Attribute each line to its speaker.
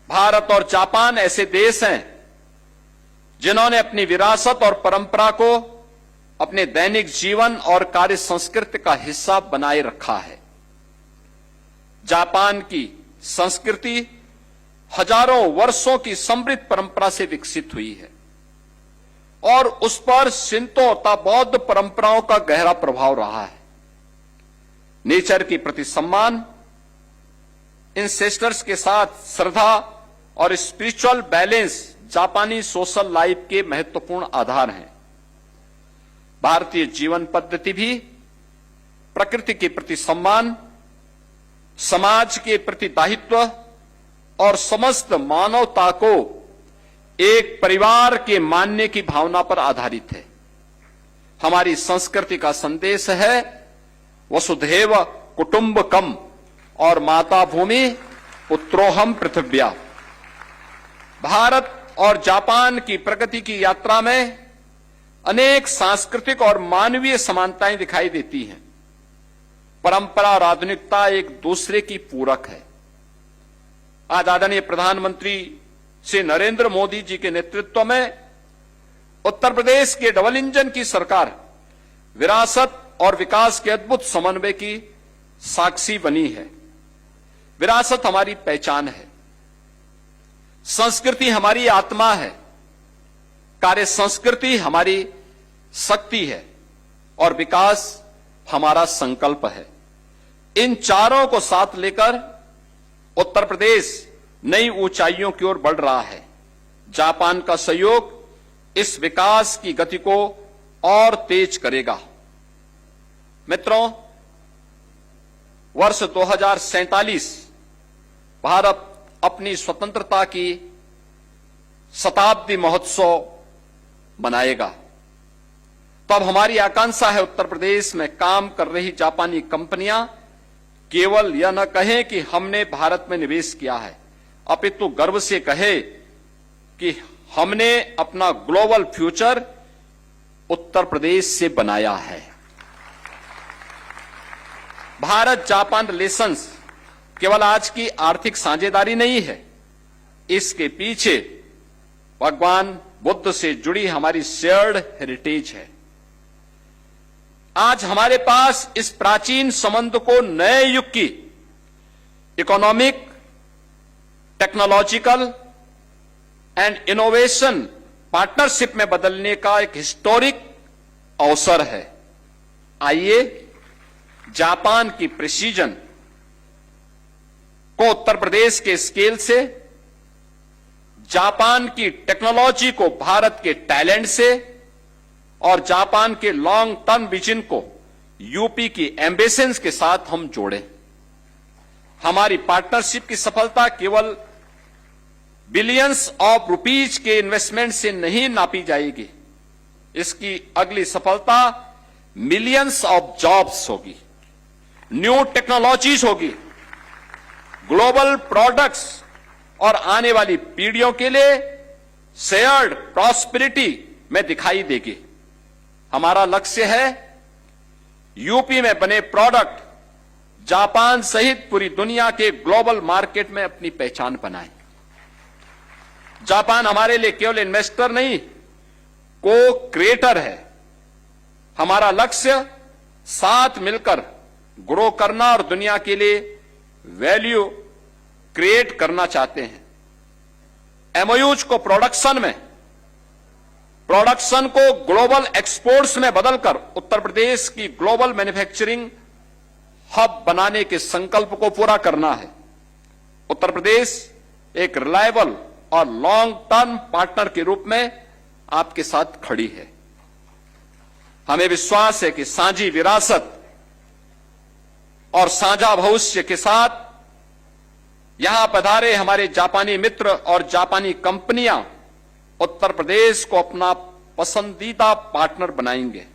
Speaker 1: भारत और जापान ऐसे देश हैं जिन्होंने अपनी विरासत और परंपरा को अपने दैनिक जीवन और कार्य संस्कृति का हिस्सा बनाए रखा है। जापान की संस्कृति हजारों वर्षों की समृद्ध परंपरा से विकसित हुई है और उस पर शिंतो तथा बौद्ध परंपराओं का गहरा प्रभाव रहा है। नेचर के प्रति सम्मान, इंसेस्टर्स के साथ श्रद्धा और स्पिरिचुअल बैलेंस जापानी सोशल लाइफ के महत्वपूर्ण आधार हैं। भारतीय जीवन पद्धति भी प्रकृति के प्रति सम्मान, समाज के प्रति दायित्व और समस्त मानवता को एक परिवार के मानने की भावना पर आधारित है। हमारी संस्कृति का संदेश है वसुधैव कुटुंबकम और माता भूमि पुत्रोहम पृथिव्या। भारत और जापान की प्रगति की यात्रा में अनेक सांस्कृतिक और मानवीय समानताएं दिखाई देती हैं। परंपरा और आधुनिकता एक दूसरे की पूरक है। आज आदरणीय प्रधानमंत्री श्री नरेंद्र मोदी जी के नेतृत्व में उत्तर प्रदेश के डबल इंजन की सरकार विरासत और विकास के अद्भुत समन्वय की साक्षी बनी है। विरासत हमारी पहचान है, संस्कृति हमारी आत्मा है, कार्य संस्कृति हमारी शक्ति है और विकास हमारा संकल्प है। इन चारों को साथ लेकर उत्तर प्रदेश नई ऊंचाइयों की ओर बढ़ रहा है। जापान का सहयोग इस विकास की गति को और तेज करेगा। मित्रों, वर्ष 2047 भारत अपनी स्वतंत्रता की शताब्दी महोत्सव मनाएगा। तब हमारी आकांक्षा है उत्तर प्रदेश में काम कर रही जापानी कंपनियां केवल यह न कहें कि हमने भारत में निवेश किया है, अपितु गर्व से कहे कि हमने अपना ग्लोबल फ्यूचर उत्तर प्रदेश से बनाया है। भारत जापान रिलेशंस केवल आज की आर्थिक साझेदारी नहीं है, इसके पीछे भगवान बुद्ध से जुड़ी हमारी शेयर्ड हेरिटेज है। आज हमारे पास इस प्राचीन संबंध को नए युग की economic, technological and innovation partnership में बदलने का एक हिस्टोरिक अवसर है। आइए जापान की प्रिसीजन को उत्तर प्रदेश के स्केल से, जापान की टेक्नोलॉजी को भारत के टैलेंट से और जापान के लॉन्ग टर्म विजन को यूपी की एम्बिशंस के साथ हम जोड़ें। हमारी पार्टनरशिप की सफलता केवल बिलियंस ऑफ रुपीज के इन्वेस्टमेंट से नहीं नापी जाएगी। इसकी अगली सफलता मिलियंस ऑफ जॉब्स होगी, न्यू टेक्नोलॉजीज होगी, ग्लोबल प्रोडक्ट्स और आने वाली पीढ़ियों के लिए शेयर्ड प्रॉस्पेरिटी में दिखाई देगी। हमारा लक्ष्य है यूपी में बने प्रोडक्ट जापान सहित पूरी दुनिया के ग्लोबल मार्केट में अपनी पहचान बनाए। जापान हमारे लिए केवल इन्वेस्टर नहीं, को क्रिएटर है। हमारा लक्ष्य साथ मिलकर ग्रो करना और दुनिया के लिए वैल्यू क्रिएट करना चाहते हैं। एमओयूज को प्रोडक्शन को ग्लोबल एक्सपोर्ट्स में बदलकर उत्तर प्रदेश की ग्लोबल मैन्युफैक्चरिंग हब बनाने के संकल्प को पूरा करना है। उत्तर प्रदेश एक रिलायबल और लॉन्ग टर्म पार्टनर के रूप में आपके साथ खड़ी है। हमें विश्वास है कि साझी विरासत और साझा भविष्य के साथ यहां पधारे हमारे जापानी मित्र और जापानी कंपनियां उत्तर प्रदेश को अपना पसंदीदा पार्टनर बनाएंगे।